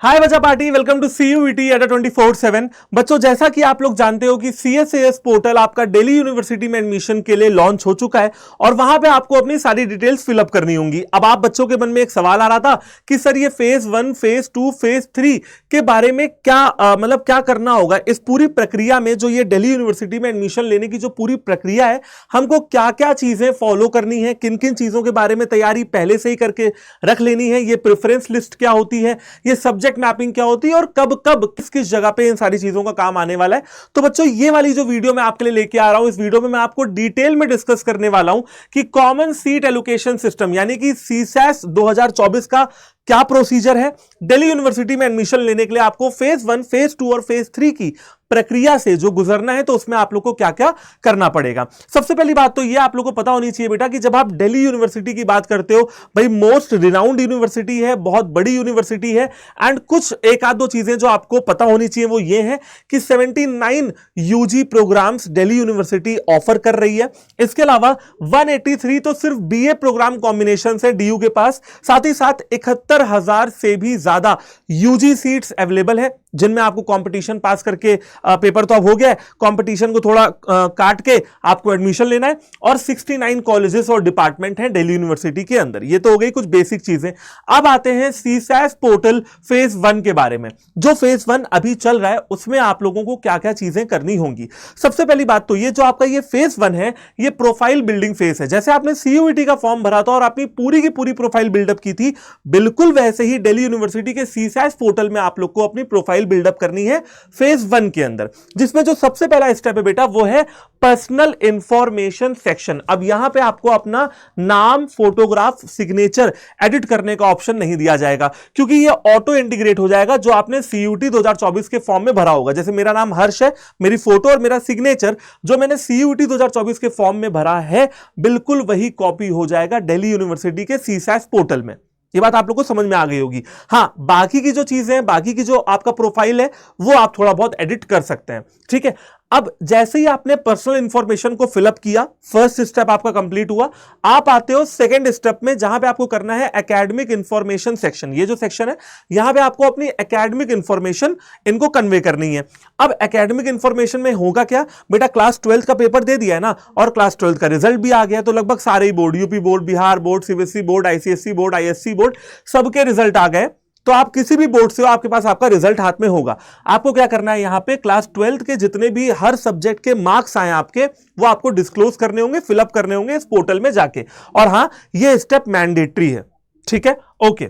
हाय बच्चा party, welcome to CUET at 24/7। बच्चों, जैसा कि आप लोग जानते हो कि CSAS पोर्टल आपका दिल्ली यूनिवर्सिटी में एडमिशन के लिए लॉन्च हो चुका है और वहां पे आपको अपनी सारी डिटेल्स फिलअप करनी होंगी। अब आप बच्चों के मन में एक सवाल आ रहा था कि सर ये फेज 1, फेज 2, फेज 3 के बारे में क्या करना होगा। इस पूरी प्रक्रिया में जो ये दिल्ली यूनिवर्सिटी में एडमिशन लेने की जो पूरी प्रक्रिया है, हमको क्या क्या चीजें फॉलो करनी है, किन किन चीजों के बारे में तैयारी पहले से ही करके रख लेनी है, ये प्रेफरेंस लिस्ट क्या होती है, ये सब्जेक्ट मैपिंग क्या होती है और कब कब किस किस जगह पे इन सारी चीजों का काम आने वाला है। तो बच्चों, ये वाली जो वीडियो मैं आपके लिए लेके आ रहा हूं, इस वीडियो में मैं आपको डिटेल में डिस्कस करने वाला हूं कि कॉमन सीट एलोकेशन सिस्टम यानी कि CSAS 2024 का क्या प्रोसीजर है। दिल्ली यूनिवर्सिटी में एडमिशन लेने के लिए आपको फेज 1, फेज 2 और फेज 3 की प्रक्रिया से जो गुजरना है, तो उसमें आप लोग को क्या क्या करना पड़ेगा। सबसे पहली बात तो ये आप लोग को पता होनी चाहिए बेटा कि जब आप दिल्ली यूनिवर्सिटी की बात करते हो, भाई मोस्ट रिनाउंड यूनिवर्सिटी है, बहुत बड़ी यूनिवर्सिटी है। एंड कुछ एक आध दो चीजें जो आपको पता होनी चाहिए वो ये है कि 79 UG programs Delhi university offer कर रही है। इसके अलावा 183 तो सिर्फ BA प्रोग्राम कॉम्बिनेशन है DU के पास। साथ ही साथ 71,000 से भी ज्यादा UG सीट्स अवेलेबल है, जिनमें आपको कंपटीशन पास करके पेपर तो अब हो गया है, कंपटीशन को थोड़ा काट के आपको एडमिशन लेना है। और 69 कॉलेजेस और डिपार्टमेंट हैं दिल्ली यूनिवर्सिटी के अंदर। ये तो हो गई कुछ बेसिक चीजें। अब आते हैं CSAS पोर्टल फेज 1 के बारे में। जो फेज 1 अभी चल रहा है उसमें आप लोगों को क्या क्या चीजें करनी होंगी। सबसे पहली बात तो ये जो आपका ये फेज 1 है, ये प्रोफाइल बिल्डिंग फेज है। जैसे आपने CUET का फॉर्म भरा था और आपने पूरी की पूरी प्रोफाइल बिल्डअप की थी, बिल्कुल वैसे ही दिल्ली यूनिवर्सिटी के CSAS पोर्टल में आप लोग को अपनी प्रोफाइल बिल्डअप करनी है फेज 1 के अंदर, जिसमें जो सबसे पहला स्टेप है बेटा वो है पर्सनल इंफॉर्मेशन सेक्शन। अब यहां पे आपको अपना नाम, फोटोग्राफ, सिग्नेचर एडिट करने का ऑप्शन नहीं दिया जाएगा, क्योंकि ये ऑटो इंटीग्रेट हो जाएगा जो आपने CUET 2024 के फॉर्म में भरा होगा। जैसे मेरा नाम हर्ष है, मेरी फोटो और मेरा सिग्नेचर जो मैंने CUET 2024 के फॉर्म में भरा है, बिल्कुल वही कॉपी हो जाएगा दिल्ली यूनिवर्सिटी के CSAS पोर्टल में। ये बात आप लोग को समझ में आ गई होगी। हाँ, बाकी की जो चीजें हैं, बाकी की जो आपका प्रोफाइल है, वो आप थोड़ा बहुत एडिट कर सकते हैं। ठीक है। अब जैसे ही आपने पर्सनल इंफॉर्मेशन को फिलअप किया, फर्स्ट स्टेप आपका कंप्लीट हुआ, आप आते हो सेकंड स्टेप में, जहां पे आपको करना है एकेडमिक इंफॉर्मेशन सेक्शन। ये जो सेक्शन है, यहां पे आपको अपनी एकेडमिक इंफॉर्मेशन इनको कन्वे करनी है। अब एकेडमिक इंफॉर्मेशन में होगा क्या बेटा, क्लास 12 का पेपर दे दिया है ना, और क्लास 12 का रिजल्ट भी आ गया, तो लगभग सारे ही board, UP board, Bihar board, CBSE board, ICSE board, ISC board, सबके रिजल्ट आ गए। तो आप किसी भी बोर्ड से हो, आपके पास आपका रिजल्ट हाथ में होगा। आपको क्या करना है, यहां पे क्लास 12 के जितने भी हर सब्जेक्ट के मार्क्स आए आपके, वो आपको डिस्क्लोज करने होंगे, फिलअप करने होंगे इस पोर्टल में जाके। और हां, ये स्टेप मैंडेटरी है। ठीक है, ओके।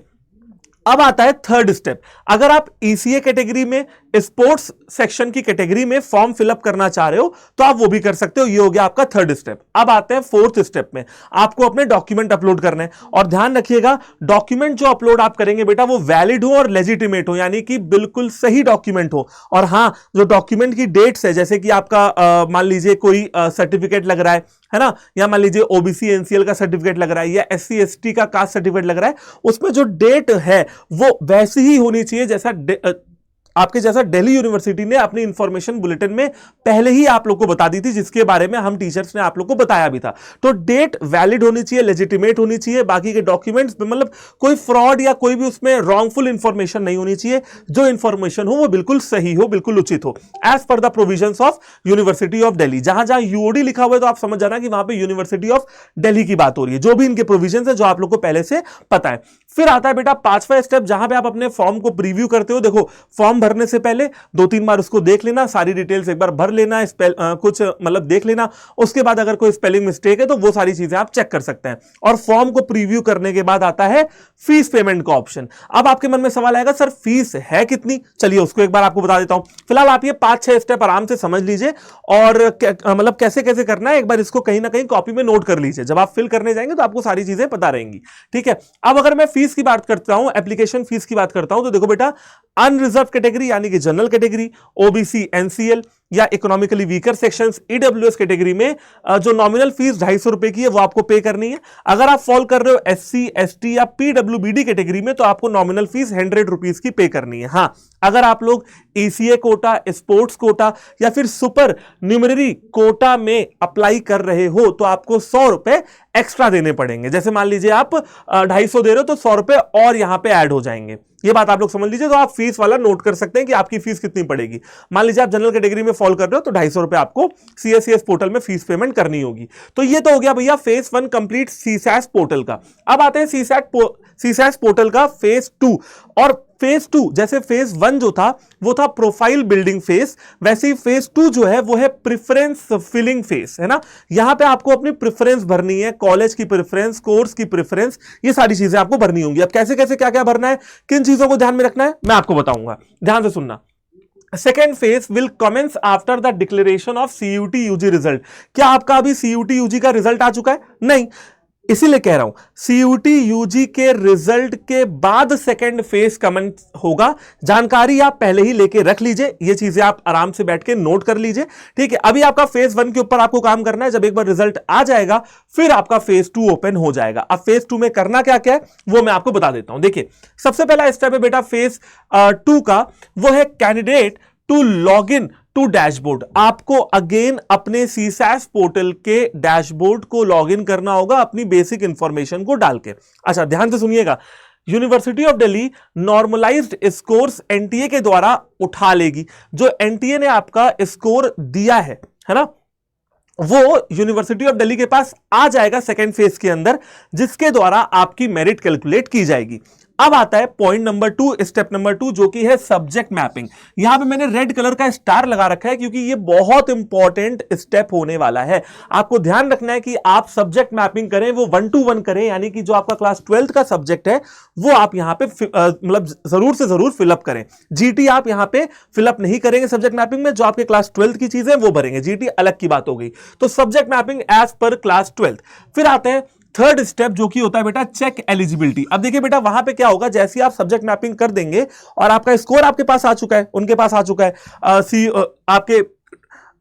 अब आता है थर्ड स्टेप। अगर आप ECA कैटेगरी में, स्पोर्ट्स सेक्शन की कैटेगरी में फॉर्म फिलअप करना चाह रहे हो, तो आप वो भी कर सकते हो। ये हो गया आपका थर्ड स्टेप। अब आते हैं फोर्थ स्टेप में, आपको अपने डॉक्यूमेंट अपलोड करने हैं। और ध्यान रखिएगा, डॉक्यूमेंट जो अपलोड आप करेंगे बेटा, वो वैलिड हो और लेजिटिमेट हो, यानी कि बिल्कुल सही डॉक्यूमेंट हो। और हां, जो डॉक्यूमेंट की डेट्स है, जैसे कि आपका मान लीजिए कोई सर्टिफिकेट लग रहा है ना, या मान लीजिए OBC NCL का सर्टिफिकेट लग रहा है, या SC ST का कास्ट सर्टिफिकेट लग रहा है, उसमें जो डेट है वो वैसी ही होनी चाहिए जैसा दिल्ली यूनिवर्सिटी ने अपनी इंफॉर्मेशन बुलेटिन में पहले ही आप लोग को बता दी थी, जिसके बारे में हम टीचर्स ने आप लोग को बताया भी था। तो डेट वैलिड होनी चाहिए, लेजिटिमेट होनी चाहिए। बाकी के डॉक्यूमेंट्स में मतलब कोई फ्रॉड या कोई भी उसमें रॉन्गफुल इंफॉर्मेशन नहीं होनी चाहिए। जो इंफॉर्मेशन हो वो बिल्कुल सही हो, बिल्कुल उचित हो, as per the provisions of university of Delhi. जहां जहां UOD लिखा हुआ है, तो आप समझ जाना कि वहां पर यूनिवर्सिटी ऑफ दिल्ली की बात हो रही है। जो भी इनके प्रोविजंस है, जो आप लोग को पहले से पता है। फिर आता है बेटा पांचवा स्टेप, जहां पे आप अपने फॉर्म को प्रीव्यू करते हो। देखो, फॉर्म भरने से पहले 2-3 बार उसको देख लेना, सारी डिटेल्स एक बार भर लेना, कुछ मतलब देख लेना। उसके बाद अगर कोई स्पेलिंग मिस्टेक है तो वो सारी चीजें आप चेक कर सकते हैं। और फॉर्म को प्रीव्यू करने के बाद आता है फीस पेमेंट का ऑप्शन। अब आपके मन में सवाल आएगा, सर फीस है कितनी? चलिए उसको एक बार आपको बता देता हूं। फिलहाल आप ये 5-6 स्टेप आराम से समझ लीजिए और मतलब कैसे कैसे करना है, एक बार इसको कहीं ना कहीं कॉपी में नोट कर लीजिए। जब आप फिल करने जाएंगे तो आपको सारी चीजें पता रहेंगी। ठीक है। अब अगर मैं फीस की बात करता हूं, एप्लीकेशन फीस की बात करता हूं, तो देखो बेटा, अनरिजर्व कैटेगरी यानी कि जनरल कैटेगरी, OBC NCL, या economically weaker sections EWS category में जो नॉमिनल फीस 250 रुपए की है वो आपको पे करनी है। अगर आप फॉल कर रहे हो एससी एसटी या पीडब्ल्यूबीडी कैटेगरी में तो आपको नॉमिनल फीस 100 रुपीज की पे करनी है। हाँ, अगर आप लोग ईसीए कोटा, स्पोर्ट्स कोटा या फिर सुपर न्यूमररी कोटा में अप्लाई कर रहे हो तो आपको 100 रुपए एक्स्ट्रा देने पड़ेंगे। जैसे मान लीजिए आप 250 दे रहे हो तो 100 रुपए और यहां पे ऐड हो जाएंगे। ये बात आप लोग समझ लीजिए। तो आप फीस वाला नोट कर सकते हैं कि आपकी फीस कितनी पड़ेगी। मान लीजिए आप जनरल कैटेगरी में फॉल कर रहे हो तो 250 रुपए आपको सीएससीएस पोर्टल में फीस पेमेंट करनी होगी। तो ये तो हो गया भैया फेज 1 कंप्लीट सीसैस पोर्टल का। अब आते हैं सीसैस पोर्टल का फेज 2। और फेज 2 जैसे फेज 1 जो था वो था प्रोफाइल बिल्डिंग फेज, वैसे ही फेज 2 जो है वो है प्रेफरेंस फिलिंग फेज, है ना। यहां पे आपको अपनी प्रेफरेंस भरनी है, कॉलेज की प्रेफरेंस, कोर्स की प्रेफरेंस, ये सारी चीजें आपको भरनी होंगी। अब कैसे कैसे क्या क्या भरना है, किन चीजों को ध्यान में रखना है, मैं आपको बताऊंगा, ध्यान से सुनना। Second phase will commence after the declaration of CUET UG result. क्या आपका अभी सीयूटी यूजी का रिजल्ट आ चुका है? नहीं, इसीलिए कह रहा हूं सीयूटी यूजी के रिजल्ट के बाद सेकेंड फेज कमेंट होगा। जानकारी आप पहले ही लेके रख लीजिए, ये चीजें आप आराम से बैठ के नोट कर लीजिए, ठीक है। अभी आपका फेज 1 के ऊपर आपको काम करना है। जब एक बार रिजल्ट आ जाएगा फिर आपका फेज 2 ओपन हो जाएगा। अब फेज 2 में करना क्या क्या है वो मैं आपको बता देता हूं। देखिए, सबसे पहला स्टेप है बेटा फेज 2 का, वो है candidate to log in to dashboard. आपको अगेन अपने सीसैस पोर्टल के डैशबोर्ड को लॉगिन करना होगा अपनी बेसिक इंफॉर्मेशन को डाल के। अच्छा, ध्यान से सुनिएगा, university of Delhi normalized scores NTA के द्वारा उठा लेगी। जो एनटीए ने आपका स्कोर दिया है ना, वो यूनिवर्सिटी ऑफ दिल्ली के पास आ जाएगा सेकेंड फेज के अंदर, जिसके द्वारा आपकी मेरिट कैलकुलेट की जाएगी। अब आता है पॉइंट नंबर 2, स्टेप नंबर 2, जो कि है सब्जेक्ट मैपिंग। यहां पे मैंने रेड कलर का स्टार लगा रखा है क्योंकि ये बहुत इंपॉर्टेंट स्टेप होने वाला है। आपको ध्यान रखना है कि आप सब्जेक्ट मैपिंग करें, वो 1 to 1 करें, यानी कि जो आपका क्लास 12th का सब्जेक्ट है वो आप यहां पे मतलब जरूर से जरूर फिलअप करें। जीटी आप यहां पे फिलअप नहीं करेंगे सब्जेक्ट मैपिंग में, जो आपके क्लास 12th की चीजें वो भरेंगे, जीटी अलग की बात हो गई। तो subject mapping as per class 12th। फिर आते हैं थर्ड स्टेप, जो कि होता है बेटा चेक एलिजिबिलिटी। अब देखिए बेटा, वहां पे क्या होगा, जैसे ही आप सब्जेक्ट मैपिंग कर देंगे और आपका स्कोर आपके पास आ चुका है, उनके पास आ चुका है, आपके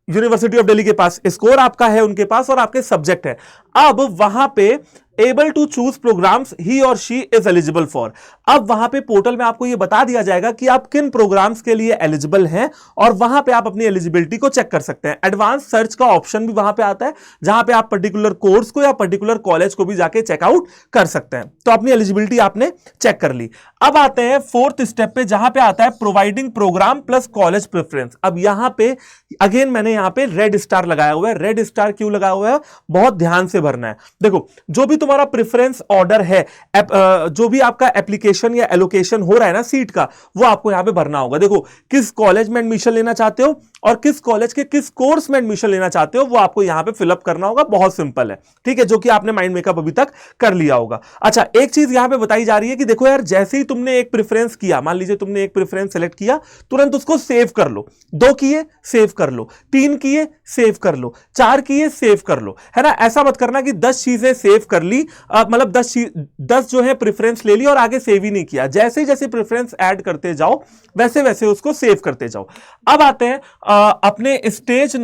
यूनिवर्सिटी ऑफ दिल्ली के पास स्कोर आपका है उनके पास और आपके सब्जेक्ट है। अब वहां पे एबल टू चूज प्रोग्राम्स ही और शी इज एलिजिबल फॉर। अब वहां पे पोर्टल में आपको यह बता दिया जाएगा कि आप किन प्रोग्राम्स के लिए एलिजिबल हैं और वहां पे आप अपनी एलिजिबिलिटी को चेक कर सकते हैं। एडवांस सर्च का ऑप्शन भी वहां पे आता है, जहां पे आप पर्टिकुलर कोर्स को या पर्टिकुलर कॉलेज को भी जाके चेकआउट कर सकते हैं। तो अपनी एलिजिबिलिटी आपने चेक कर ली। अब आते हैं फोर्थ स्टेप पे, जहां पे आता है providing program plus college preference. अब यहां पे अगेन मैंने यहां पे रेड स्टार लगाया हुआ है। रेड स्टार क्यों लगा हुआ है, बहुत ध्यान से भरना है। देखो, जो भी तुम्हारा प्रेफरेंस ऑर्डर है, जो भी आपका एप्लीकेशन या एलोकेशन हो रहा है ना सीट का, वो आपको यहां पे भरना होगा। देखो, किस कॉलेज में एडमिशन लेना चाहते हो और किस कॉलेज के किस कोर्स में एडमिशन लेना चाहते हो, वो आपको यहां पे फिलअप करना होगा। बहुत सिंपल है, ठीक है, जो कि आपने माइंड मेकअप अभी तक कर लिया होगा। अच्छा, एक चीज यहां पे बताई जा रही है कि देखो यार, जैसे ही तुमने एक प्रेफरेंस किया, मान लीजिए तुमने एक प्रेफरेंस सेलेक्ट किया, तुरंत उसको सेव कर लो। 2 किए सेव कर लो, 3 किए सेव कर लो, 4 किए सेव कर लो, है ना। ऐसा मत करना कि 10 चीजें सेव कर ली, मतलब 10 जो है प्रेफरेंस ले ली और आगे सेव ही नहीं किया। जैसे जैसे प्रेफरेंस ऐड करते जाओ वैसे वैसे उसको सेव करते जाओ। अब आते हैं अपने स्टेप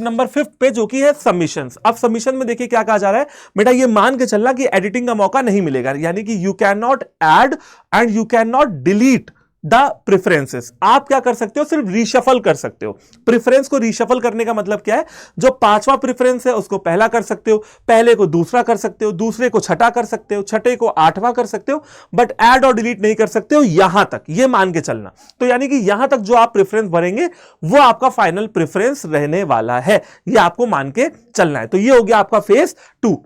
नंबर 5 पे, जो कि है सबमिशंस। अब सबमिशन में देखिए क्या कहा जा रहा है बेटा, ये मान के चलना कि एडिटिंग का मौका नहीं मिलेगा, यानी कि you can not add and you can not delete the preferences. आप क्या कर सकते हो, सिर्फ रीशफल कर सकते हो। प्रेफरेंस को रीशफल करने का मतलब क्या है, जो 5वां प्रेफरेंस है उसको पहला कर सकते हो, पहले को दूसरा कर सकते हो, दूसरे को छठा कर सकते हो, छठे को 8वां कर सकते हो, बट ऐड और डिलीट नहीं कर सकते हो। यहां तक ये मान के चलना। तो यानी कि यहां तक जो आप प्रेफरेंस भरेंगे वो आपका फाइनल प्रेफरेंस रहने वाला है, ये आपको मान के चलना है। तो ये हो गया आपका फेज 2।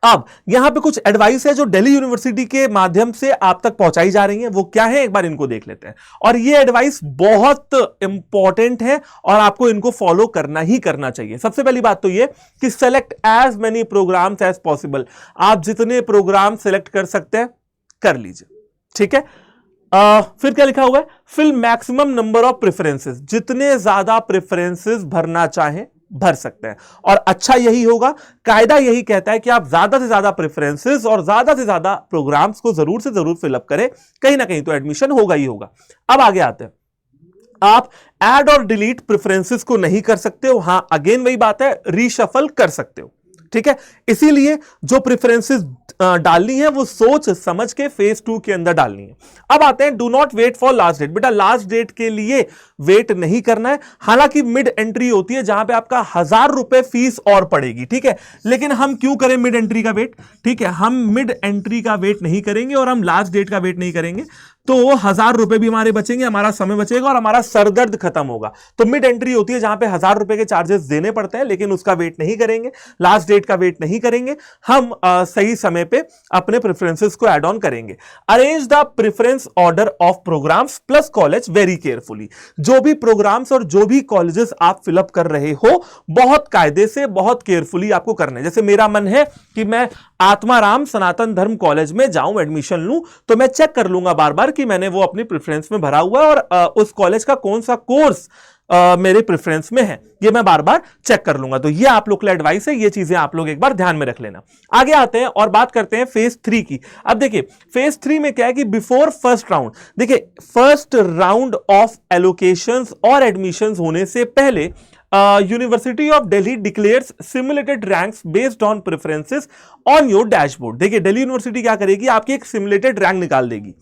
अब यहां पे कुछ एडवाइस है जो दिल्ली यूनिवर्सिटी के माध्यम से आप तक पहुंचाई जा रही है, वो क्या है एक बार इनको देख लेते हैं। और ये एडवाइस बहुत इंपॉर्टेंट है और आपको इनको फॉलो करना ही करना चाहिए। सबसे पहली बात तो ये कि select as many programs as possible. आप जितने प्रोग्राम सेलेक्ट कर सकते हैं कर लीजिए, ठीक है। फिर क्या लिखा हुआ है, fill maximum number of preferences. जितने ज्यादा प्रेफरेंसेस भरना चाहें भर सकते हैं और अच्छा यही होगा। कायदा यही कहता है कि आप ज्यादा से ज्यादा प्रेफरेंसेस और ज्यादा से ज्यादा प्रोग्राम्स को जरूर से जरूर फिलअप करें, कहीं ना कहीं तो एडमिशन होगा ही होगा। अब आगे आते हैं, आप ऐड और डिलीट प्रेफरेंसेस को नहीं कर सकते हो। हां, अगेन वही बात है, रीशफल कर सकते हो। ठीक है, इसीलिए जो प्रेफरेंसेस डालनी है वो सोच समझ के फेज 2 के अंदर डालनी है। अब आते हैं do not wait for last date. बेटा लास्ट डेट के लिए वेट नहीं करना है, हालांकि मिड एंट्री होती है जहां पे आपका 1000 रुपए फीस और पड़ेगी। ठीक है, लेकिन हम क्यों करें मिड एंट्री का वेट? ठीक है, हम मिड एंट्री का वेट नहीं करेंगे और हम लास्ट डेट का वेट नहीं करेंगे, तो 1000 रुपए भी हमारे बचेंगे, हमारा समय बचेगा और हमारा सरदर्द खत्म होगा। तो मिड एंट्री होती है जहां पे 1000 रुपए के चार्जेस देने पड़ते हैं, लेकिन उसका वेट नहीं करेंगे, लास्ट डेट का वेट नहीं करेंगे, हम सही समय पे अपने प्रेफरेंसेस को ऐड ऑन करेंगे। Arrange the preference order of programs plus college very carefully. जो भी प्रोग्राम्स और जो भी कॉलेजेस आप फिलअप कर रहे हो, बहुत कायदे से, बहुत केयरफुली आपको करना है। जैसे मेरा मन है कि मैं आत्माराम सनातन धर्म कॉलेज में जाऊं, एडमिशन लूं, तो मैं चेक कर लूंगा बार बार कि मैंने वो अपनी प्रेफरेंस में भरा हुआ है और उस कॉलेज का कौन सा कोर्स मेरे प्रेफरेंस में है, ये मैं बार बार चेक कर लूंगा। तो ये आप लोग के लिए एडवाइस है, ये चीजें आप लोग एक बार ध्यान में रख लेना। आगे आते हैं और बात करते हैं फेज 3 की। अब देखिए फेज 3 में क्या है कि बिफोर फर्स्ट राउंड, देखिए फर्स्ट राउंड ऑफ एलोकेशंस और एडमिशंस होने से पहले university of Delhi declares simulated ranks based on preferences on your dashboard. देखिए दिल्ली यूनिवर्सिटी क्या करेगी, आपकी एक सिमुलेटेड रैंक निकाल देगी।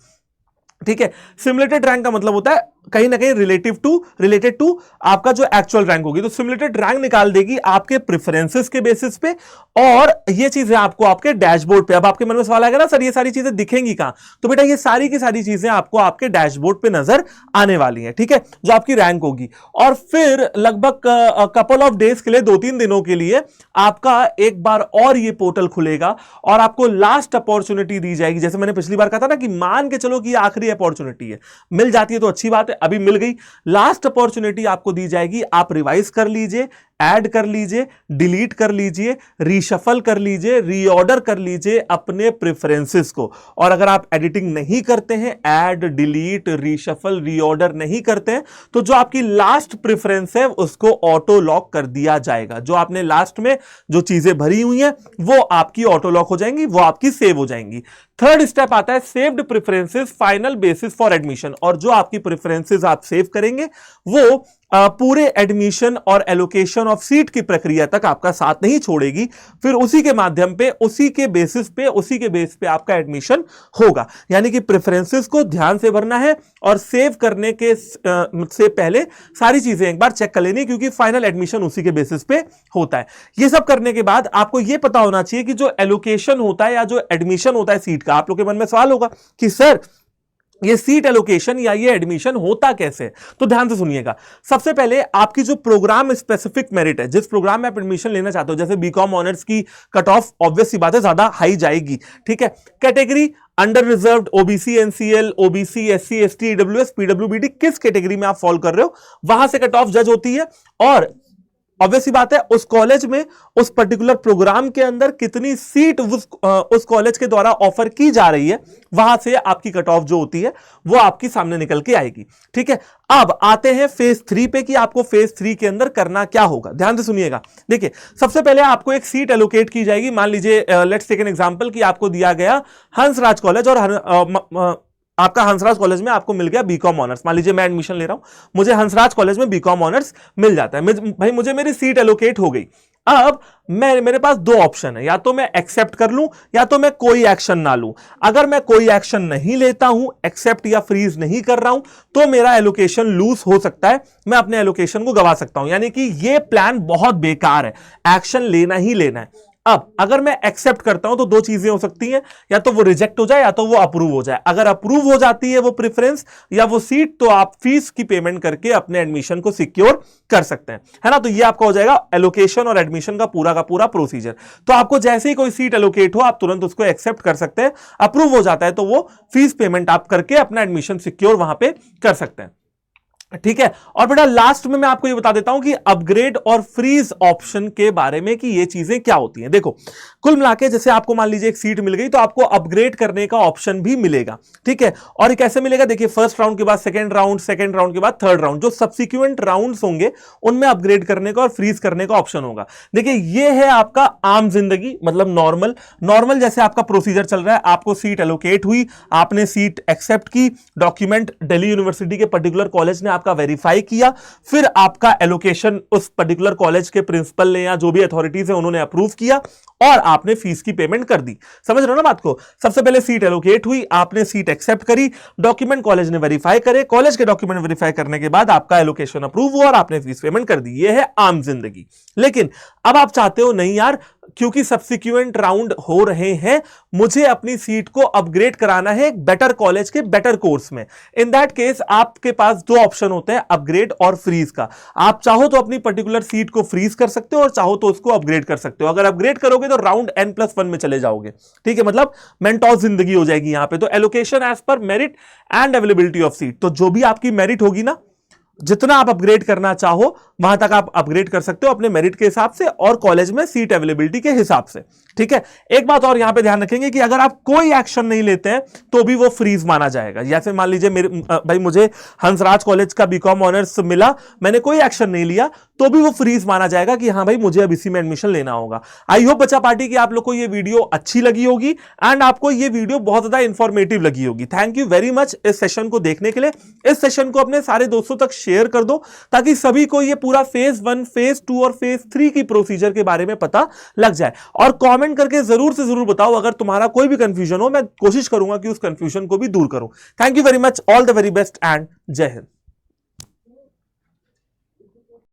ठीक है, सिमुलेटेड रैंक का मतलब होता है कहीं ना कहीं रिलेटेड टू आपका जो एक्चुअल रैंक होगी। तो सिमुलेटेड रैंक निकाल देगी आपके प्रेफरेंसेस के बेसिस पे, और ये चीजें आपको आपके डैशबोर्ड पे, अब आपके मन में सवाल आएगा ना सर ये सारी चीजें दिखेंगी कहां, तो बेटा ये सारी की सारी चीजें आपको आपके डैशबोर्ड पे नजर आने वाली हैं। ठीक है, जो आपकी रैंक होगी, और फिर लगभग कपल ऑफ डेज के लिए, 2-3 दिनों के लिए आपका एक बार और ये पोर्टल खुलेगा और आपको लास्ट अपॉर्चुनिटी दी जाएगी। जैसे मैंने पिछली बार कहा था ना कि मान के चलो कि आखिरी अपॉर्चुनिटी है, मिल जाती है तो अच्छी बात है, अभी मिल गई, लास्ट अपॉर्चुनिटी आपको दी जाएगी। आप रिवाइज कर लीजिए, ऐड कर लीजिए, डिलीट कर लीजिए, रीशफल कर लीजिए, रीऑर्डर कर लीजिए अपने प्रेफरेंसेस को। और अगर आप एडिटिंग नहीं करते हैं, ऐड डिलीट रीशफल रीऑर्डर नहीं करते हैं, तो जो आपकी लास्ट प्रेफरेंस है उसको ऑटो लॉक कर दिया जाएगा। जो आपने लास्ट में जो चीजें भरी हुई हैं वो आपकी ऑटो लॉक हो जाएंगी, वो आपकी सेव हो जाएंगी। थर्ड स्टेप आता है saved preferences final basis for admission. और जो आपकी प्रेफरेंसेस आप सेव करेंगे वो पूरे एडमिशन और एलोकेशन ऑफ सीट की प्रक्रिया तक आपका साथ नहीं छोड़ेगी, फिर उसी के माध्यम पे, उसी के बेस पे आपका एडमिशन होगा। यानी कि प्रेफरेंसेस को ध्यान से भरना है और सेव करने के से पहले सारी चीजें एक बार चेक कर लेनी, क्योंकि फाइनल एडमिशन उसी के बेसिस पे होता है। ये सब करने के बाद आपको ये पता होना चाहिए कि जो एलोकेशन होता है या जो एडमिशन होता है सीट का, आप लोग के मन में सवाल होगा कि सर ये सीट एलोकेशन या ये एडमिशन होता कैसे है, तो ध्यान से सुनिएगा। सबसे पहले आपकी जो प्रोग्राम स्पेसिफिक मेरिट है, जिस प्रोग्राम में आप एडमिशन लेना चाहते हो, जैसे बीकॉम ऑनर्स की कट ऑफ ऑब्वियस सी बात है ज्यादा हाई जाएगी। ठीक है, category under reserved, OBC, NCL, OBC, SC, ST, EWS, PWBD, किस कैटेगरी में आप फॉलो कर रहे हो वहां से कट ऑफ जज होती है। और ऑब्वियस सी बात है उस कॉलेज में, उस पर्टिकुलर प्रोग्राम के अंदर कितनी सीट उस कॉलेज के द्वारा ऑफर की जा रही है, वहां से आपकी कट ऑफ जो होती है वो आपकी सामने निकल के आएगी। ठीक है, अब आते हैं फेज 3 पे कि आपको फेज 3 के अंदर करना क्या होगा। ध्यान से सुनिएगा। देखिए सबसे पहले आपको एक सीट एलोकेट की जाएगी। मान लीजिए लेट्स टेक एन एग्जांपल कि आपको दिया गया हंसराज कॉलेज, और आपका हंसराज कॉलेज में आपको मिल गया बीकॉम ऑनर्स। मान लीजिए मैं एडमिशन ले रहा हूं, मुझे हंसराज कॉलेज में बीकॉम ऑनर्स मिल जाता है, भाई मुझे मेरी सीट एलोकेट हो गई। अब मेरे पास दो ऑप्शन है, या तो मैं एक्सेप्ट कर लूं या तो मैं कोई एक्शन ना लूं। अगर मैं कोई एक्शन नहीं लेता हूं, एक्सेप्ट या फ्रीज नहीं कर रहा हूं, तो मेरा एलोकेशन लूज हो सकता है, मैं अपने एलोकेशन को गवा सकता हूं। यानी कि यह प्लान बहुत बेकार है, एक्शन लेना ही लेना है। अब अगर मैं एक्सेप्ट करता हूं तो दो चीजें हो सकती हैं, या तो वो रिजेक्ट हो जाए या तो वो अप्रूव हो जाए। अगर अप्रूव हो जाती है वो प्रेफरेंस या वो सीट, तो आप फीस की पेमेंट करके अपने एडमिशन को सिक्योर कर सकते हैं, है ना। तो ये आपका हो जाएगा एलोकेशन और एडमिशन का पूरा प्रोसीजर। तो आपको जैसे ही कोई सीट एलोकेट हो, आप तुरंत उसको एक्सेप्ट कर सकते हैं। अप्रूव हो जाता है तो वो फीस पेमेंट आप करके अपना एडमिशन सिक्योर वहां पे कर सकते हैं। ठीक है, और बेटा लास्ट में मैं आपको ये बता देता हूं कि अपग्रेड और फ्रीज ऑप्शन के बारे में कि ये चीजें क्या होती हैं। देखो कुल मिलाके जैसे आपको मान लीजिए एक सीट मिल गई तो आपको अपग्रेड करने का ऑप्शन भी मिलेगा। ठीक है, और ये कैसे मिलेगा, देखिए फर्स्ट राउंड के बाद सेकंड राउंड के बाद थर्ड राउंड, जो सब्सिक्वेंट राउंड्स होंगे उनमें अपग्रेड करने का और फ्रीज करने का ऑप्शन होगा। देखिए ये है आपका आम जिंदगी, मतलब नॉर्मल जैसे आपका प्रोसीजर चल रहा है। आपको सीट एलोकेट हुई, आपने सीट एक्सेप्ट की, डॉक्यूमेंट दिल्ली यूनिवर्सिटी के पर्टिकुलर कॉलेज ने आपका वेरीफाई किया, फिर आपका एलोकेशन उस पर्टिकुलर कॉलेज के प्रिंसिपल ने या जो भी अथॉरिटीज है उन्होंने अप्रूव किया और आपने फीस की पेमेंट कर दी। समझ रहे हो ना बात को? सबसे पहले सीट एलोकेट हुई, आपने सीट एक्सेप्ट करी, डॉक्यूमेंट कॉलेज ने वेरीफाई करे, कॉलेज के डॉक्यूमेंट वेरीफाई करने के बाद आपका एलोकेशन अप्रूव हुआ और आपने फीस पेमेंट कर दी। ये है आम जिंदगी। लेकिन अब आप चाहते हो नहीं यार, क्योंकि सब्सिक्वेंट राउंड हो रहे हैं, मुझे अपनी सीट को अपग्रेड कराना है एक बेटर कॉलेज के बेटर कोर्स में। इन दैट केस आपके पास दो ऑप्शन होते हैं, अपग्रेड और फ्रीज का। आप चाहो तो अपनी पर्टिकुलर सीट को फ्रीज कर सकते हो और चाहो तो उसको अपग्रेड कर सकते हो। अगर अपग्रेड करोगे तो राउंड N+1 में चले जाओगे, ठीक है, मतलब मेंटोस जिंदगी हो जाएगी यहां पे। तो allocation as per merit and availability of seat, तो जो भी आपकी मेरिट होगी ना, जितना आप अपग्रेड करना चाहो वहां तक आप अपग्रेड कर सकते हो अपने मेरिट के हिसाब से और कॉलेज में सीट अवेलेबिलिटी के हिसाब से, ठीक है। एक बात और यहां पे ध्यान रखेंगे कि अगर आप कोई एक्शन नहीं लेते हैं तो भी वो फ्रीज माना जाएगा। जैसे मान लीजिए भाई मुझे हंसराज कॉलेज का बीकॉम ऑनर्स मिला, मैंने कोई एक्शन नहीं लिया, तो भी वो फ्रीज माना जाएगा कि हाँ भाई मुझे अब इसी में एडमिशन लेना होगा। आई होप बच्चा पार्टी की आप लोग को ये वीडियो अच्छी लगी होगी एंड आपको ये वीडियो बहुत ज्यादा इंफॉर्मेटिव लगी होगी। थैंक यू वेरी मच इस सेशन को देखने के लिए। इस सेशन को अपने सारे दोस्तों तक शेयर कर दो ताकि सभी को ये पूरा फेज 1, फेज 2 और फेज 3 की प्रोसीजर के बारे में पता लग जाए। और कमेंट करके जरूर से जरूर बताओ अगर तुम्हारा कोई भी कंफ्यूजन हो, मैं कोशिश करूंगा कि उस कंफ्यूजन को भी दूर करूं। Thank you very much, all the very best and जय हिंद।